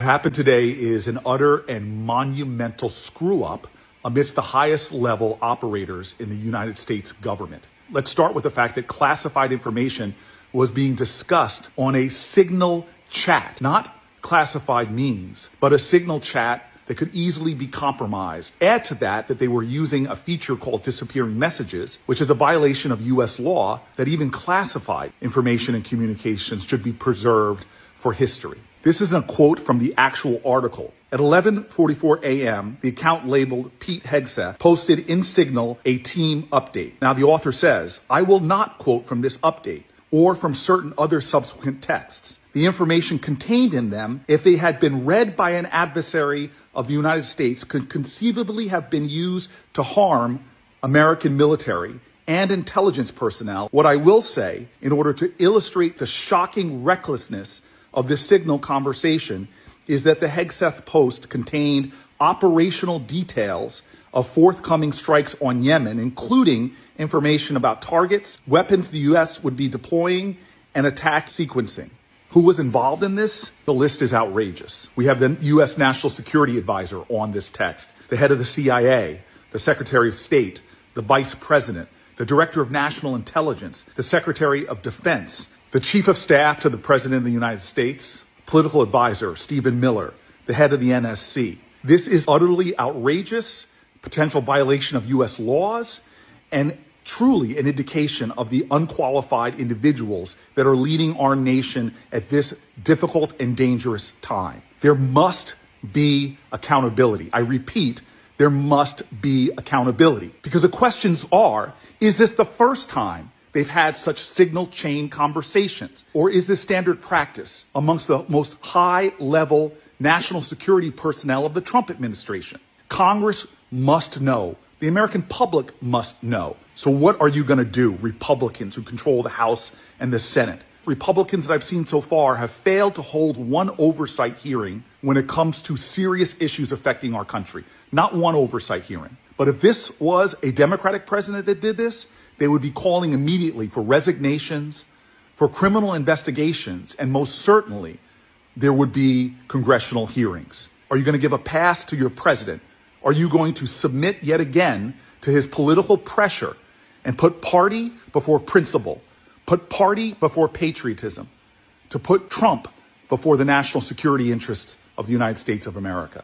What happened today is an utter and monumental screw-up amidst the highest level operators in the United States government. Let's start with the fact that classified information was being discussed on a Signal chat, not classified means, but a Signal chat that could easily be compromised. Add to that they were using a feature called disappearing messages, which is a violation of U.S. law that even classified information and communications should be preserved for history. This is a quote from the actual article. At 11:44 a.m., the account labeled Pete Hegseth posted in Signal a team update. Now, the author says, "I will not quote from this update or from certain other subsequent texts. The information contained in them, if they had been read by an adversary of the United States, could conceivably have been used to harm American military and intelligence personnel. What I will say, in order to illustrate the shocking recklessness of this Signal conversation, is that the Hegseth post contained operational details of forthcoming strikes on Yemen, including information about targets, weapons the U.S. would be deploying, and attack sequencing. Who was involved in this? The list is outrageous. We have the U.S. National Security Advisor on this text, the head of the CIA, the Secretary of State, the Vice President, the Director of National Intelligence, the Secretary of Defense, the Chief of Staff to the President of the United States, political advisor Stephen Miller, the head of the NSC. This is utterly outrageous, potential violation of U.S. laws, and truly an indication of the unqualified individuals that are leading our nation at this difficult and dangerous time. There must be accountability. I repeat, there must be accountability. Because the questions are, is this the first time they've had such Signal chain conversations? Or is this standard practice amongst the most high-level national security personnel of the Trump administration? Congress must know. The American public must know. So what are you going to do, Republicans who control the House and the Senate? Republicans that I've seen so far have failed to hold one oversight hearing when it comes to serious issues affecting our country. Not one oversight hearing. But if this was a Democratic president that did this, they would be calling immediately for resignations, for criminal investigations, and most certainly there would be congressional hearings. Are you going to give a pass to your president? Are you going to submit yet again to his political pressure and put party before principle, put party before patriotism, to put Trump before the national security interests of the United States of America?